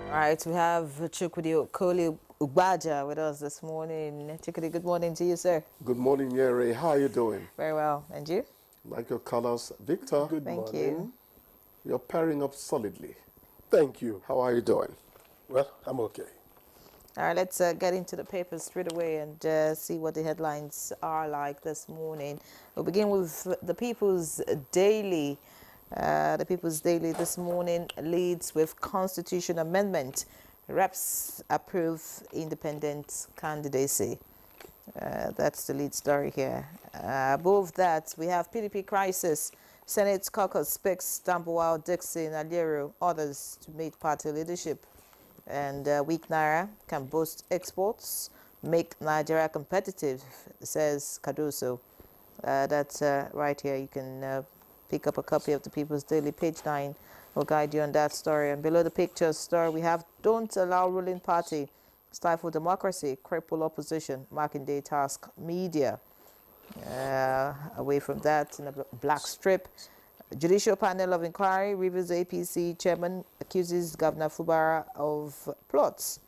All right, we have Chukwudi Okoli Ubaja with us this morning. Chukwudi, good morning to you, sir. Good morning, Yeri. How are you doing? Very well. And you? Like your colors. Victor, Good Thank morning. you. You're pairing up solidly. Thank you. How are you doing? Well, I'm okay. All right, let's get into the papers straight away and see what the headlines are like this morning. We'll begin with the People's Daily. The People's Daily this morning leads with Constitution Amendment. Reps approve independent candidacy. That's the lead story here. Above that, we have PDP crisis. Senate caucus speaks Tambuwal, Dixon, Aliero, others to meet party leadership. And weak Naira can boost exports, make Nigeria competitive, says Cardoso. That's right here. You can pick up a copy of the People's Daily, page 9. Will guide you on that story. And below the picture story, we have Don't Allow Ruling Party Stifle Democracy, Cripple Opposition, Marking Day Task Media. Away from that, in a black strip, Judicial Panel of Inquiry reviews APC chairman accuses Governor Fubara of plots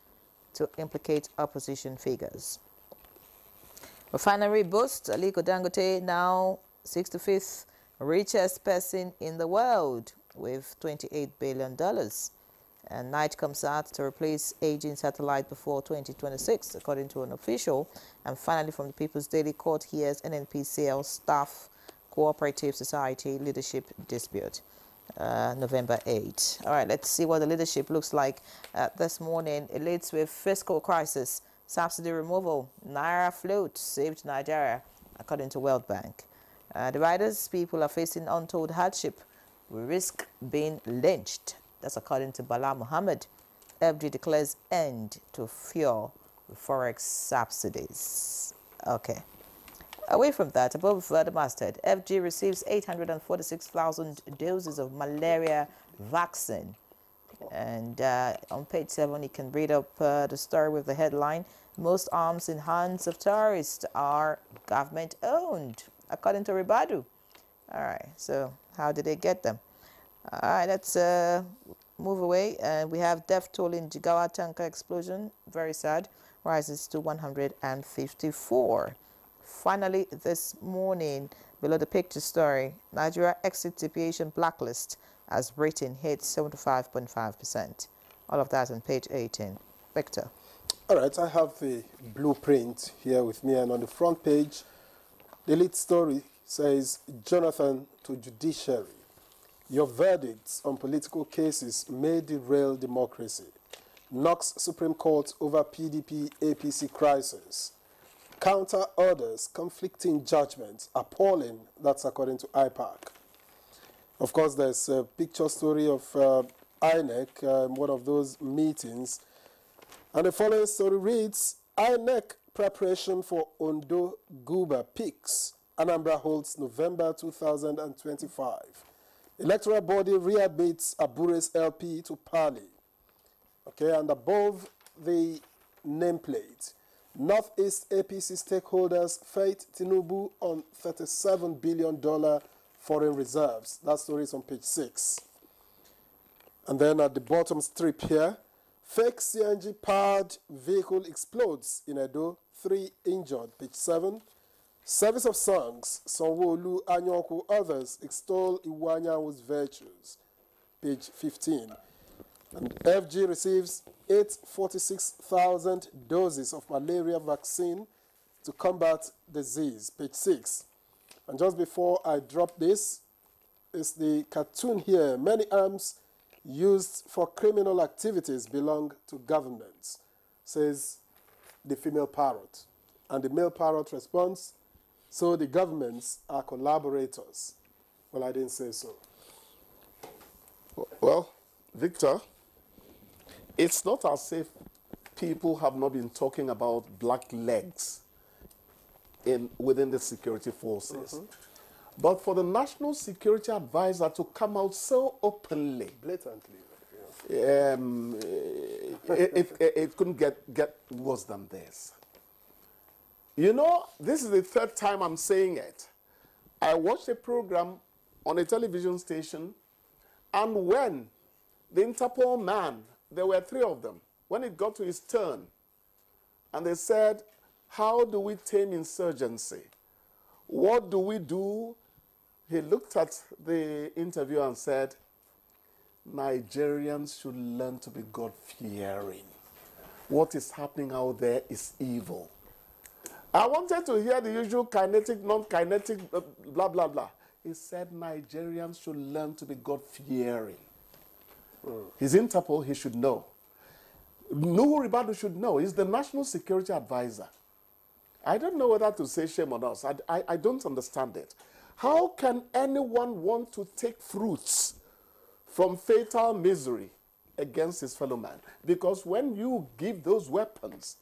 to implicate opposition figures. Refinery boost, Aliko Dangote now 65th richest person in the world with $28 billion. And night comes out to replace aging satellite before 2026, according to an official. And finally, from the People's Daily, Court hears NNPCL staff Cooperative Society leadership dispute, November 8. All right, let's see what the leadership looks like this morning. It leads with fiscal crisis, subsidy removal, Naira float saved Nigeria, according to World Bank. The riders, people are facing untold hardship. We risk being lynched. That's according to Bala Muhammad. FG declares end to fuel forex subsidies. Okay. Away from that, above the masthead, FG receives 846,000 doses of malaria vaccine. And on page 7, you can read up the story with the headline, most arms in hands of terrorists are government-owned, according to Ribadu. All right, so how did they get them? All right, let's move away. We have death toll in Jigawa tanker explosion, very sad, rises to 154. Finally, this morning, below the picture story, Nigeria exit deviation blacklist as rating hits 75.5%. All of that on page 18. Victor. All right, I have the blueprint here with me, and on the front page, the lead story says, Jonathan to judiciary. Your verdicts on political cases may derail democracy. Knocks Supreme Court over PDP-APC crisis. Counter orders, conflicting judgments, appalling. That's according to IPAC. Of course, there's a picture story of INEC, one of those meetings. And the following story reads, INEC preparation for Ondo Guba peaks. Anambra holds November 2025. Electoral body readmits Abure's LP to Pali. Okay, and above the nameplate, Northeast APC stakeholders fight Tinubu on $37 billion foreign reserves. That story is on page 6. And then at the bottom strip here, fake CNG-powered vehicle explodes in Edo, 3 injured, page 7. Service of songs, Sanwo-Olu, Anyoku, others extol Iwanyanwu's virtues, page 15. And FG receives 846,000 doses of malaria vaccine to combat disease, page 6. And just before I drop this, is the cartoon here. Many arms used for criminal activities belong to governments, says the female parrot. And the male parrot responds, so the governments are collaborators. Well, I didn't say so. Well, Victor, it's not as if people have not been talking about black legs within the security forces. But for the National Security Advisor to come out so openly, Blatantly. it couldn't get worse than this. You know, this is the 3rd time I'm saying it. I watched a program on a television station, and when the Interpol man there were 3 of them. When it got to his turn, and they said, how do we tame insurgency? What do we do? He looked at the interviewer and said, Nigerians should learn to be God-fearing. What is happening out there is evil. I wanted to hear the usual kinetic, non-kinetic, blah, blah, blah. He said Nigerians should learn to be God-fearing. His Interpol, he should know. Nuhu Ribadu should know. He's the National Security Advisor. I don't know whether to say shame on us. I don't understand it. How can anyone want to take fruits from fatal misery against his fellow man? Because when you give those weapons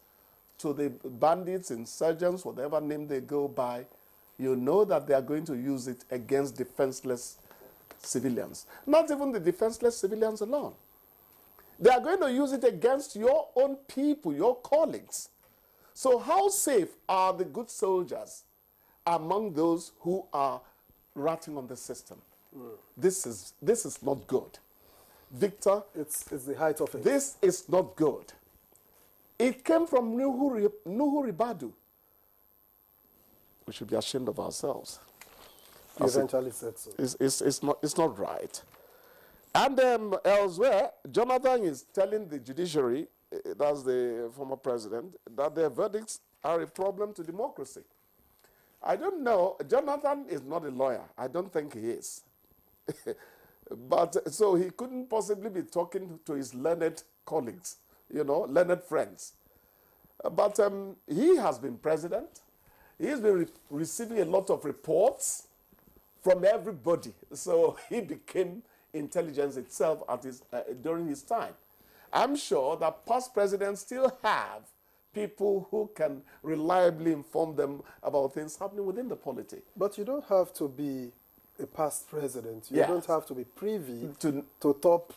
to the bandits, insurgents, whatever name they go by, you know that they are going to use it against defenseless civilians. Not even the defenseless civilians alone. They are going to use it against your own people, your colleagues. So how safe are the good soldiers among those who are ratting on the system? This is not good. Victor, it's the height of it. This is not good. It came from Nuhu Ribadu. We should be ashamed of ourselves. You eventually said so. It's not right. And elsewhere, Jonathan is telling the judiciary, that's the former president, that their verdicts are a problem to democracy. I don't know. Jonathan is not a lawyer. I don't think he is. But so he couldn't possibly be talking to his learned colleagues, you know, learned friends. But he has been president. He's been receiving a lot of reports from everybody. So he became intelligence itself at during his time. I'm sure that past presidents still have people who can reliably inform them about things happening within the polity. But you don't have to be a past president. You don't have to be privy to top,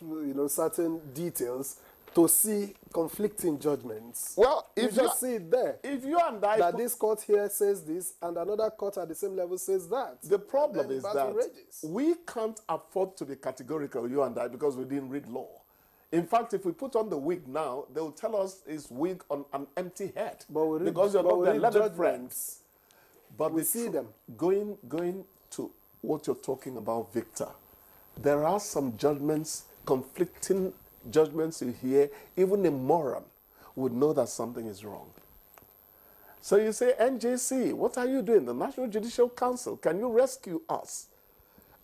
certain details to see conflicting judgments. Well, if you just see it there. If you and I... That this court here says this and another court at the same level says that. The problem is that we can't afford to be categorical, you and I, because we didn't read law. In fact, if we put on the wig now, they will tell us it's wig on an empty head. But we read, because you're not their learned friends. But we see them. Going to what you're talking about, Victor, there are some judgments, conflicting judgments you hear. Even a moron would know that something is wrong. So you say, NJC, what are you doing? The National Judicial Council, can you rescue us?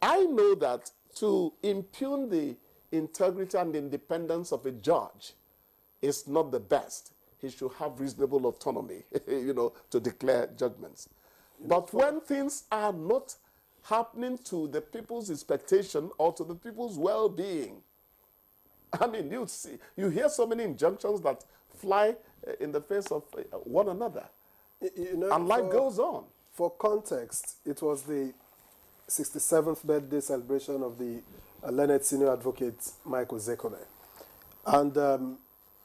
I know that to impugn the integrity and independence of a judge is not the best. He should have reasonable autonomy, to declare judgments. But when things are not happening to the people's expectation or to the people's well-being, I mean, you hear so many injunctions that fly in the face of one another. And life goes on. For context, it was the 67th birthday celebration of the learned senior advocate Michael Zekone. And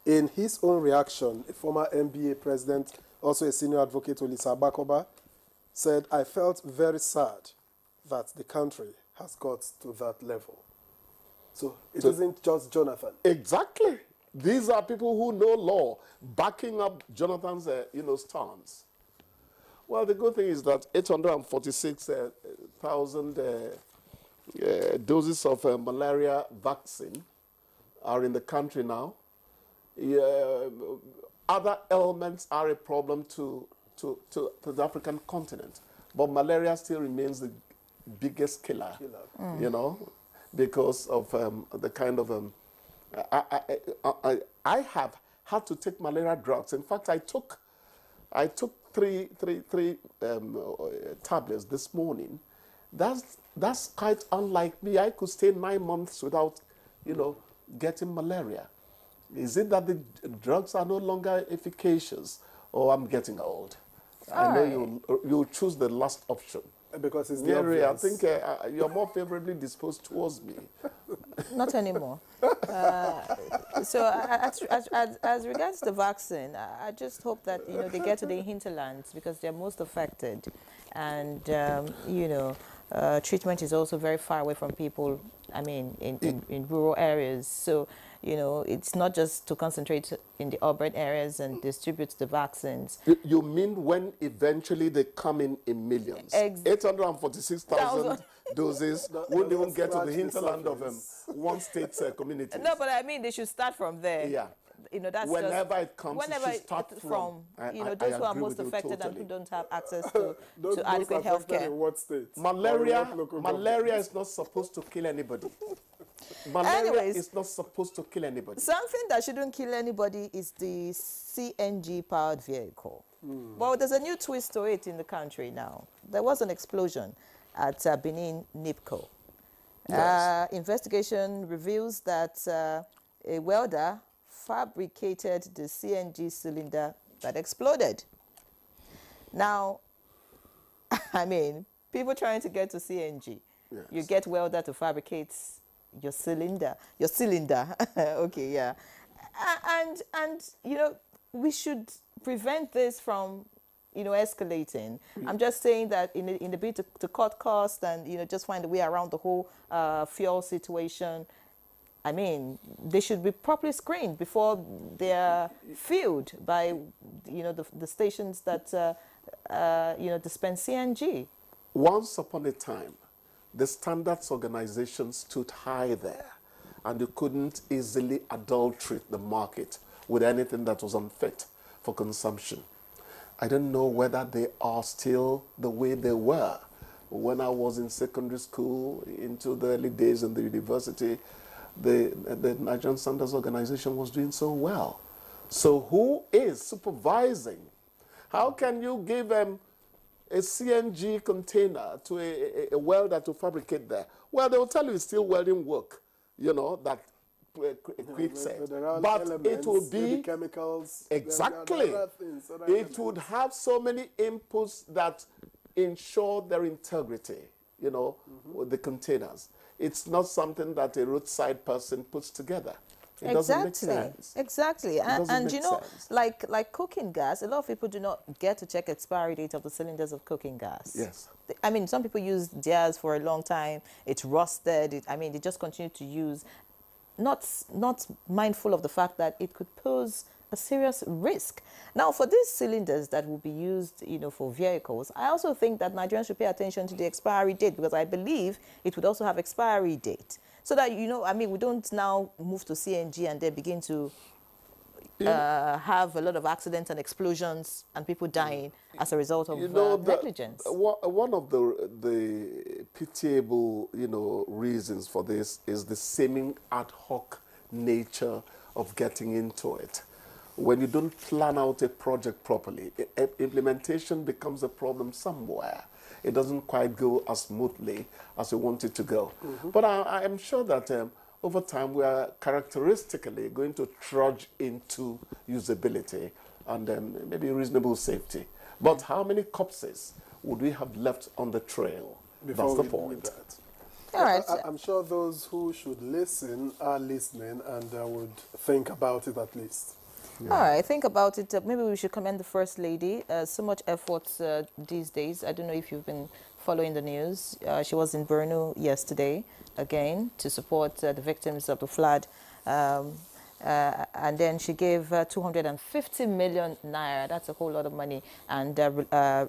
in his own reaction, a former NBA president, also a senior advocate, Olisa Abakoba, said, I felt very sad that the country has got to that level. So it isn't just Jonathan. Exactly. These are people who know law, backing up Jonathan's, stance. Well, the good thing is that 846,000 doses of malaria vaccine are in the country now. Other elements are a problem to the African continent, but malaria still remains the biggest killer. Because of the kind of... I have had to take malaria drugs. In fact, I took three tablets this morning. That's quite unlike me. I could stay 9 months without, getting malaria. Is it that the drugs are no longer efficacious, or I'm getting old? I know you'll choose the last option. Because it's Mary, I think you're more favorably disposed towards me. Not anymore. So as regards the vaccine, I just hope that they get to the hinterlands because they're most affected, and treatment is also very far away from people, I mean, in rural areas. So, you know, it's not just to concentrate in the urban areas and distribute the vaccines. You mean when eventually they come in millions? 846,000 doses won't even get to the hinterland of one state community. No, but I mean, they should start from there. Yeah. You know, that's whenever just, it comes, whenever it should start from you know, those who are most affected totally. and who don't have access to adequate health care. In what state? Malaria is not supposed to kill anybody. Malaria Anyways, is not supposed to kill anybody. Something that shouldn't kill anybody is the CNG-powered vehicle. Well, there's a new twist to it in the country now. There was an explosion at Benin NIPCO. Yes. Investigation reveals that a welder fabricated the CNG cylinder that exploded. Now, I mean, people trying to get to CNG, Yes. you get welder to fabricate your cylinder. Okay, yeah. And you know, we should prevent this from, you know, escalating. I'm just saying that in the bid to cut costs and, you know, just find a way around the whole fuel situation. I mean, they should be properly screened before they are filled by, you know, the stations that, you know, dispense CNG. Once upon a time, the standards organization stood high there, and you couldn't easily adulterate the market with anything that was unfit for consumption. I don't know whether they are still the way they were. When I was in secondary school, into the early days in the university, the Nigerian Standards Organization was doing so well. So who is supervising? How can you give them a CNG container to a welder to fabricate there? Well, they will tell you it's still welding work, you know, that quick set. But it will be chemicals. exactly. It would have so many inputs that ensure their integrity, you know, with the containers. It's not something that a roadside person puts together. It doesn't make sense. Exactly. And you know, sense. like cooking gas, a lot of people do not get to check expiry date of the cylinders of cooking gas. Yes. I mean, some people use theirs for a long time. It's rusted. I mean, they just continue to use, not mindful of the fact that it could pose a serious risk. Now, for these cylinders that will be used, you know, for vehicles, I also think that Nigerians should pay attention to the expiry date, because I believe it would also have expiry date. So that, you know, I mean, we don't now move to CNG and then begin to have a lot of accidents and explosions and people dying as a result of negligence. One of the pitiable, you know, reasons for this is the seeming ad hoc nature of getting into it. When you don't plan out a project properly, implementation becomes a problem somewhere. It doesn't quite go as smoothly as we want it to go. But I am sure that over time we are characteristically going to trudge into usability and maybe reasonable safety. But how many corpses would we have left on the trail? That's the point. All right. I'm sure those who should listen are listening and would think about it at least. Yeah. All right, think about it. Maybe we should commend the First Lady. So much effort these days. I don't know if you've been following the news. She was in Borno yesterday, again, to support the victims of the flood. And then she gave 250 million naira. That's a whole lot of money. And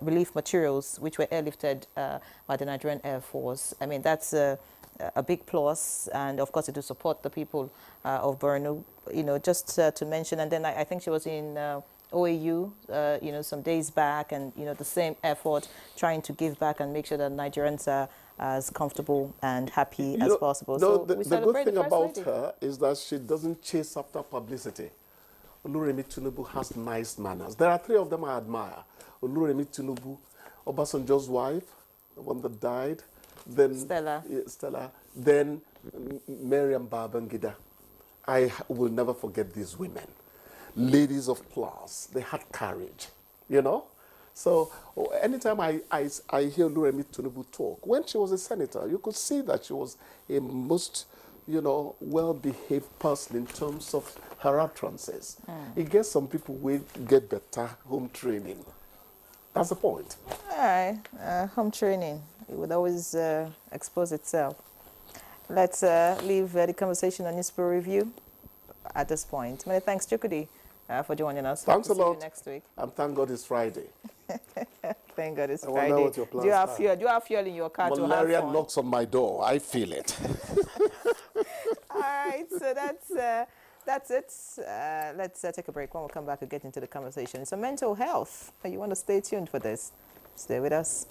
relief materials, which were airlifted by the Nigerian Air Force. I mean, that's a big plus. And, of course, it will support the people of Borno. You know, just to mention, and then I think she was in OAU, you know, some days back, and, you know, the same effort, trying to give back and make sure that Nigerians are as comfortable and happy as possible. No, so the good thing about her is that she doesn't chase after publicity. Oluremi Tinubu has nice manners. There are three of them I admire. Oluremi Tinubu, Obasanjo's wife, the one that died, then Stella, then Mariam Babangida. I will never forget these women. Ladies of class. They had courage, you know? So anytime I hear Oluremi Tinubu talk, when she was a senator, you could see that she was a most, you know, well-behaved person in terms of her utterances. It gets some people who get better home training. That's the point. All right, home training. it would always expose itself. Let's leave the conversation on newspaper review at this point. Many thanks, Chukudi, for joining us. Thanks a See you lot. next week. And thank God it's Friday. Thank God it's I wonder Friday. what your plans Do you have are. fuel? Do you have fuel in your car to have Malaria fun? knocks on my door. I feel it. All right, so that's it. Let's take a break. When we come back, we'll get into the conversation. It's a mental health. You want to stay tuned for this. Stay with us.